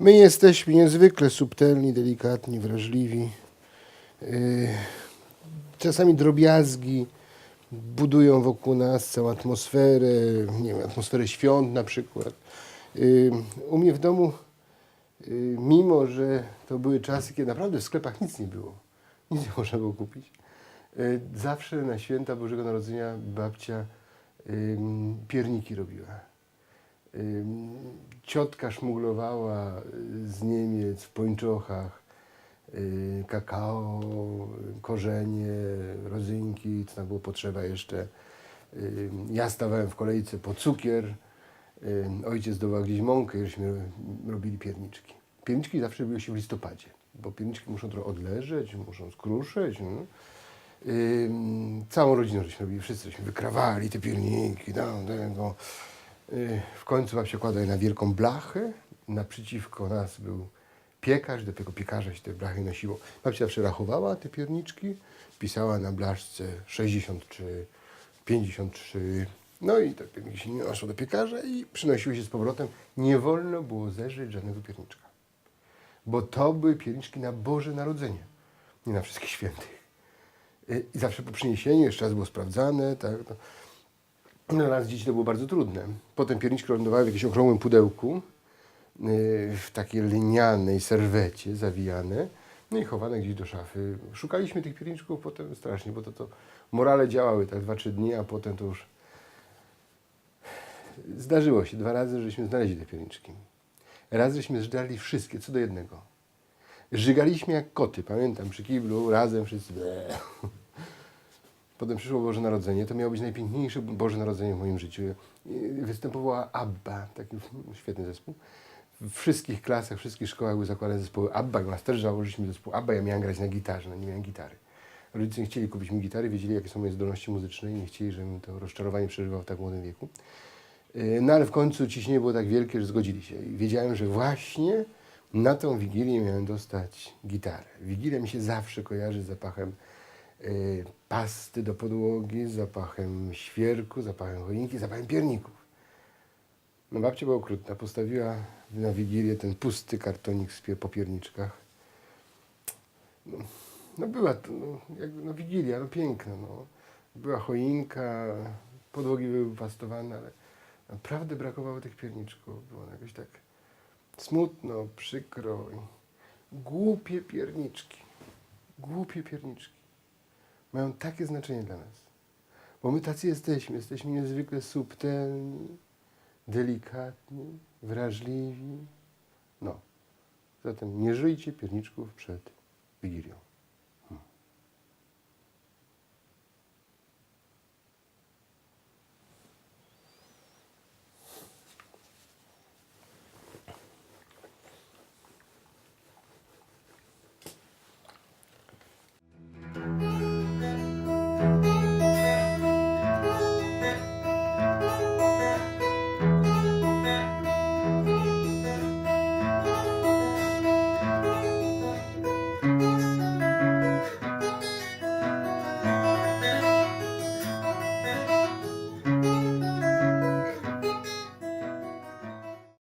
My jesteśmy niezwykle subtelni, delikatni, wrażliwi. Czasami drobiazgi budują wokół nas całą atmosferę, nie wiem, atmosferę świąt na przykład. U mnie w domu, mimo że to były czasy, kiedy naprawdę w sklepach nic nie było, nic nie można było kupić, zawsze na święta Bożego Narodzenia babcia pierniki robiła. Ciotka szmuglowała z Niemiec w pończochach kakao, korzenie, rodzynki, co tam było potrzeba jeszcze. Ja stawałem w kolejce po cukier, ojciec dawał gdzieś mąkę i żeśmy robili pierniczki. Pierniczki zawsze robiły się w listopadzie, bo pierniczki muszą trochę odleżeć, muszą skruszeć. No. Całą rodziną żeśmy robili, wszyscy żeśmy wykrawali te pierniki. W końcu babcia kładła je na wielką blachę. Naprzeciwko nas był piekarz, do tego piekarza się te blachy nosiło. Babcia zawsze rachowała te pierniczki, pisała na blaszce 63, 53. No i te pierniki się niosło do piekarza i przynosiły się z powrotem. Nie wolno było zeżreć żadnego pierniczka, bo to były pierniczki na Boże Narodzenie, nie na wszystkich świętych. I zawsze po przyniesieniu jeszcze raz było sprawdzane, tak. Dla nas dzieci to było bardzo trudne. Potem pierniczki lądowały w jakimś okrągłym pudełku, w takiej linianej serwecie zawijane, no i chowane gdzieś do szafy. Szukaliśmy tych pierniczków potem strasznie, bo to morale działały tak 2-3 dni, a potem to już zdarzyło się 2 razy, żeśmy znaleźli te pierniczki. Raz żeśmy zżarli wszystkie, co do jednego. Żygaliśmy jak koty, pamiętam, przy kiblu, razem wszyscy. Potem przyszło Boże Narodzenie, to miało być najpiękniejsze Boże Narodzenie w moim życiu. Występowała ABBA, taki świetny zespół. W wszystkich klasach, w wszystkich szkołach były zakładane zespoły ABBA. Nas też założyliśmy zespół ABBA, ja miałem grać na gitarze, no nie miałem gitary. Rodzice nie chcieli kupić mi gitary, wiedzieli jakie są moje zdolności muzyczne i nie chcieli, żebym to rozczarowanie przeżywał w tak młodym wieku. No ale w końcu ciśnienie było tak wielkie, że zgodzili się. I wiedziałem, że właśnie na tą Wigilię miałem dostać gitarę. Wigilia mi się zawsze kojarzy z zapachem pasty do podłogi, z zapachem świerku, zapachem choinki, zapachem pierników. No babcia była okrutna, postawiła na Wigilię ten pusty kartonik po pierniczkach. No była to, Wigilia, piękna, no. Była choinka, podłogi były wypastowane, ale naprawdę brakowało tych pierniczków. Było jakoś tak smutno, przykro. Głupie pierniczki. Głupie pierniczki. Mają takie znaczenie dla nas. Bo my tacy jesteśmy. Jesteśmy niezwykle subtelni, delikatni, wrażliwi. No. Zatem nie żyjcie pierniczków przed Wigilią.